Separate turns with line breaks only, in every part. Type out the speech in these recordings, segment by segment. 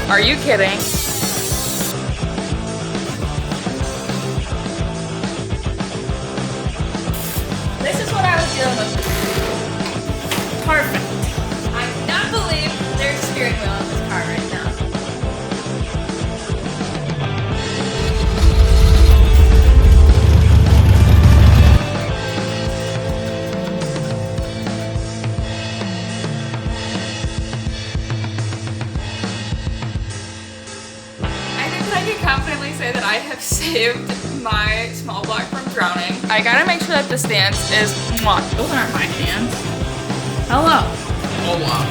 Are you kidding? This is what I was dealing with. Perfect. I cannot believe there's a steering wheel in this car right now. I can confidently say that I have saved my small block from drowning. I gotta make sure that the stance is, mwah, those aren't my hands. Hello.
Oh wow.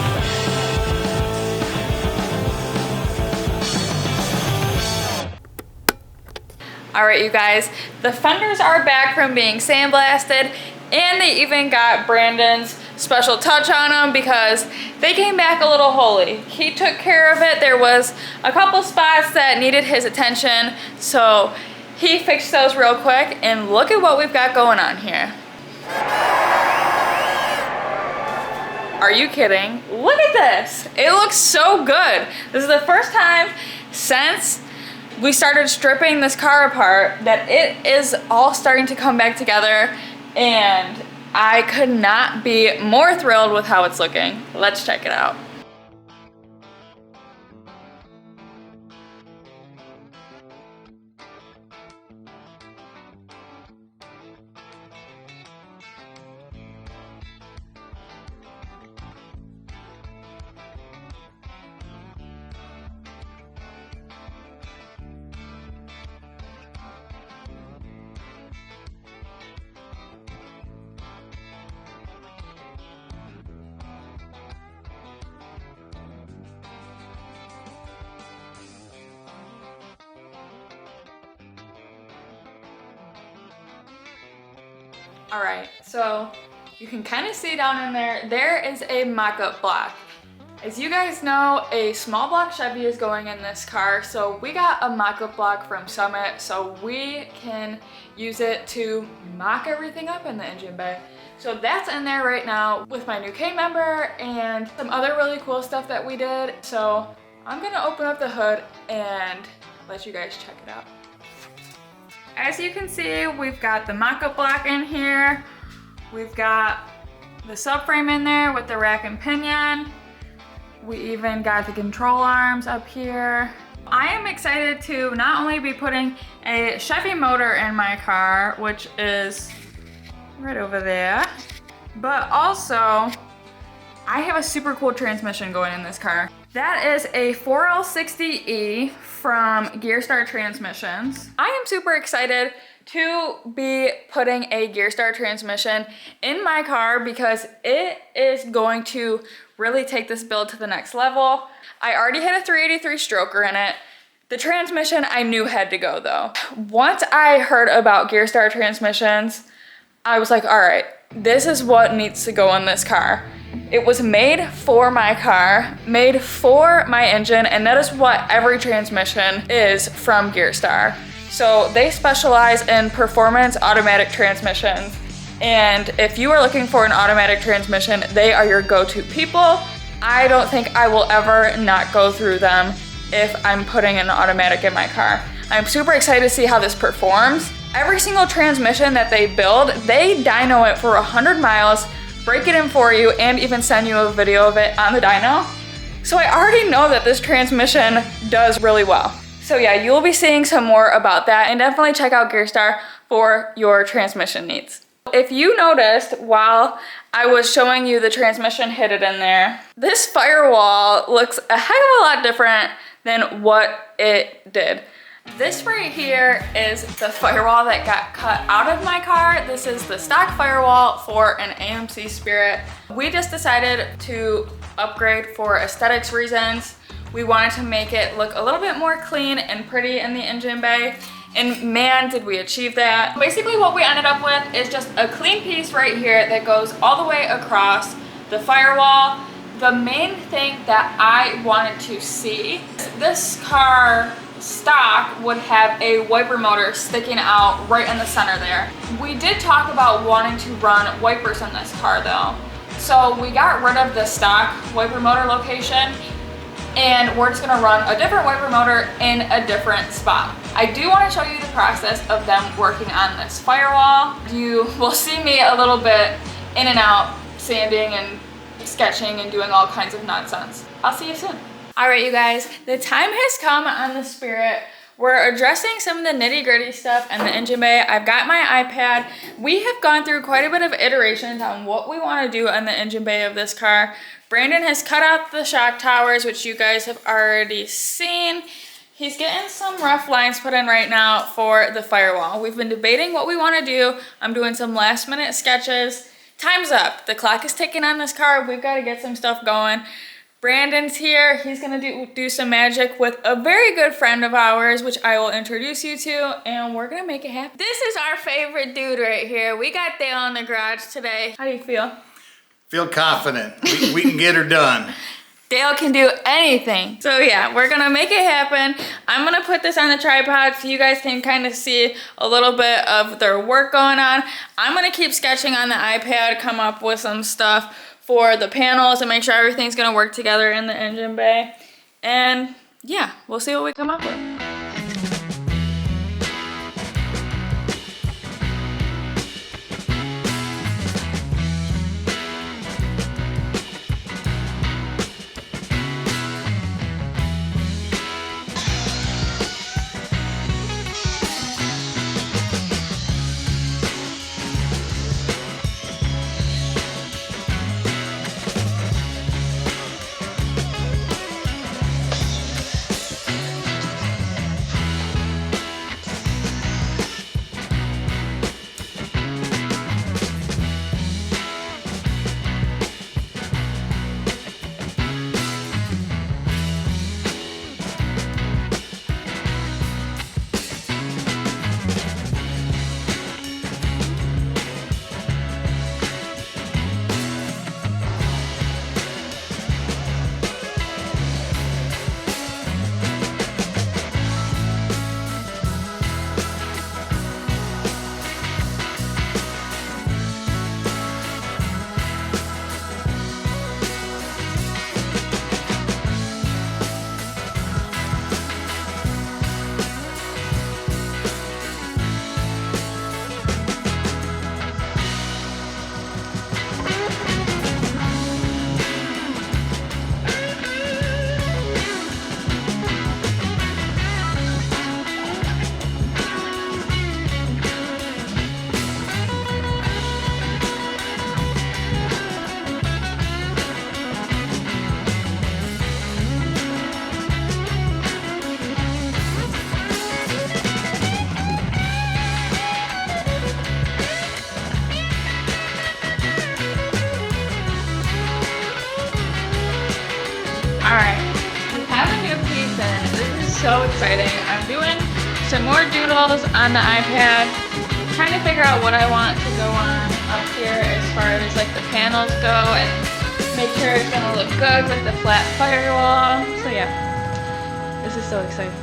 All right, you guys, the fenders are back from being sandblasted, and they even got Brandon's special touch on them because they came back a little holy. He took care of it. There was a couple spots that needed his attention, so he fixed those real quick, and look at what we've got going on here. Are you kidding? Look at this. It looks so good. This is the first time since we started stripping this car apart that it is all starting to come back together, and I could not be more thrilled with how it's looking. Let's check it out. All right, so you can kind of see down in there is a mock-up block. As you guys know, a small block Chevy is going in this car, so we got a mock-up block from Summit so we can use it to mock everything up in the engine bay. So that's in there right now with my new K member and some other really cool stuff that we did. So I'm gonna open up the hood and let you guys check it out. As you can see, we've got the mock-up block in here. We've got the subframe in there with the rack and pinion. We even got the control arms up here. I am excited to not only be putting a Chevy motor in my car, which is right over there, but also I have a super cool transmission going in this car. That is a 4L60E from Gearstar Transmissions. I am super excited to be putting a Gearstar transmission in my car because it is going to really take this build to the next level. I already had a 383 stroker in it. The transmission I knew had to go though. Once I heard about Gearstar transmissions, I was like, all right, this is what needs to go in this car. It was made for my car, made for my engine, and that is what every transmission is from Gearstar. So they specialize in performance automatic transmissions. And if you are looking for an automatic transmission, they are your go-to people. I don't think I will ever not go through them if I'm putting an automatic in my car. I'm super excited to see how this performs. Every single transmission that they build, they dyno it for 100 miles, break it in for you, and even send you a video of it on the dyno. So I already know that this transmission does really well. So yeah, you'll be seeing some more about that, and definitely check out Gearstar for your transmission needs. If you noticed while I was showing you the transmission hidden in there, this Firewall looks a heck of a lot different than what it did. This right here is the Firewall that got cut out of my car. This is the stock Firewall for an AMC Spirit. We just decided to upgrade for aesthetics reasons. We wanted to make it look a little bit more clean and pretty in the engine bay. And man, did we achieve that. Basically what we ended up with is just a clean piece right here that goes all the way across the Firewall. The main thing that I wanted to see, this car stock would have a wiper motor sticking out right in the center there. We did talk about wanting to run wipers in this car though. So we got rid of the stock wiper motor location. and we're just gonna run a different wiper motor in a different spot. I do want to show you the process of them working on this firewall. You will see me a little bit in and out, sanding and sketching and doing all kinds of nonsense. I'll see you soon. All right, you guys, the time has come on the Spirit. We're addressing some of the nitty-gritty stuff in the engine bay. I've got my iPad. We have gone through quite a bit of iterations on what we want to do on the engine bay of this car. Brandon has cut out the shock towers, which you guys have already seen. He's getting some rough lines put in right now for the firewall. We've been debating what we want to do. I'm doing some last-minute sketches. Time's up. The clock is ticking on this car. We've got to get some stuff going. Brandon's here. He's gonna do some magic with a very good friend of ours, which I will introduce you to, and we're gonna make it happen. This is our favorite dude right here. We got Dale in the garage today. How do you feel?
Feel confident. We can get her done.
Dale can do anything. So yeah, we're gonna make it happen. I'm gonna put this on the tripod so you guys can kind of see a little bit of their work going on. I'm gonna keep sketching on the iPad, come up with some stuff for the panels and make sure everything's gonna work together in the engine bay. And yeah, we'll see what we come up with. Alright, we have a new piece in. This is so exciting. I'm doing some more doodles on the iPad, trying to figure out what I want to go on up here as far as like the panels go and make sure it's gonna look good with the flat firewall. So yeah, this is so exciting.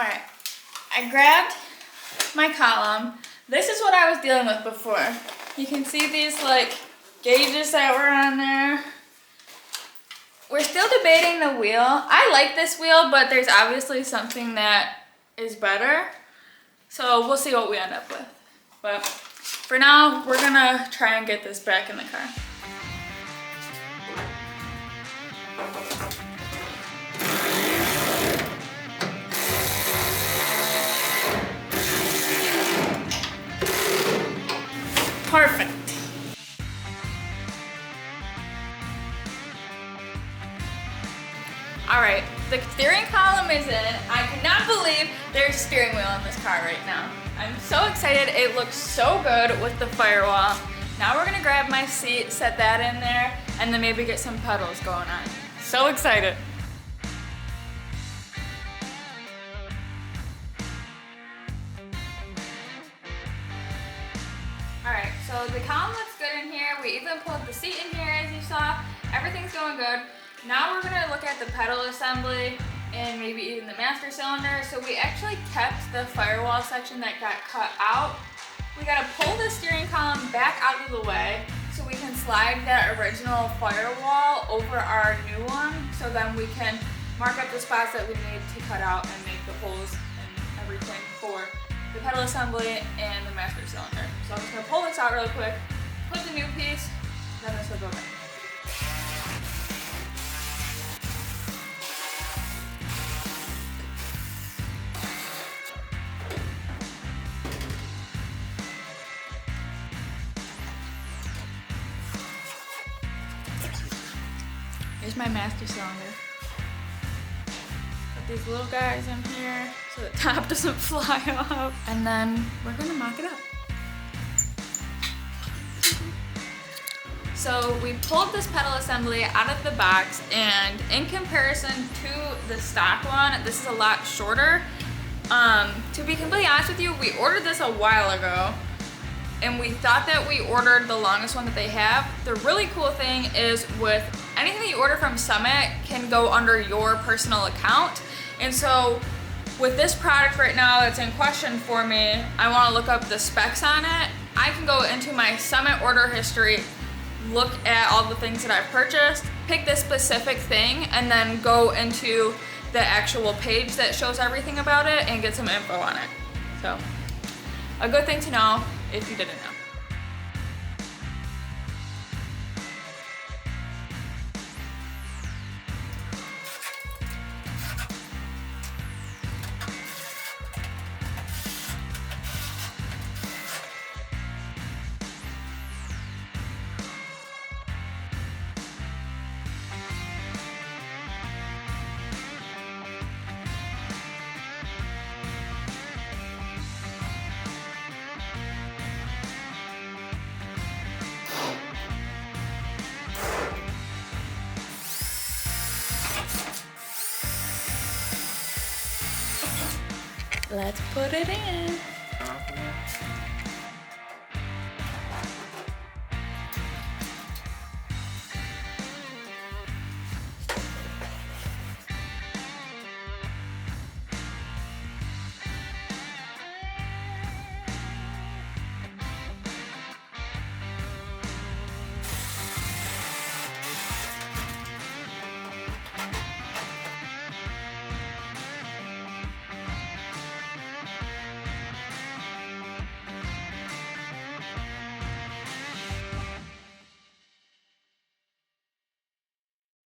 All right, I grabbed my column. This is what I was dealing with before. You can see these like gauges that were on there. We're still debating the wheel. I like this wheel, but there's obviously something that is better. So we'll see what we end up with. But for now, we're gonna try and get this back in the car. Perfect. All right, the steering column is in. I cannot believe there's a steering wheel in this car right now. I'm so excited. It looks so good with the Firewall. Now we're gonna grab my seat, set that in there, and then maybe get some pedals going on. So excited. Alright, so the column looks good in here. We even pulled the seat in here as you saw. Everything's going good. Now we're gonna look at the pedal assembly and maybe even the master cylinder. So we actually kept the Firewall section that got cut out. We gotta pull the steering column back out of the way so we can slide that original Firewall over our new one. So then we can mark up the spots that we need to cut out and make the holes and everything for the pedal assembly and the master cylinder. So I'm just gonna pull this out really quick, put the new piece, then this will go back. Here's my master cylinder. Put these little guys in here so the top doesn't fly off. And then we're gonna mock it up. So we pulled this pedal assembly out of the box, and in comparison to the stock one, this is a lot shorter. To be completely honest with you, we ordered this a while ago, and we thought that we ordered the longest one that they have. The really cool thing is with anything that you order from Summit can go under your personal account. And so with this product right now that's in question for me, I wanna look up the specs on it. I can go into my Summit order history, look at all the things that I've purchased, pick this specific thing, and then go into the actual page that shows everything about it and get some info on it. So, a good thing to know if you didn't know. Let's put it in.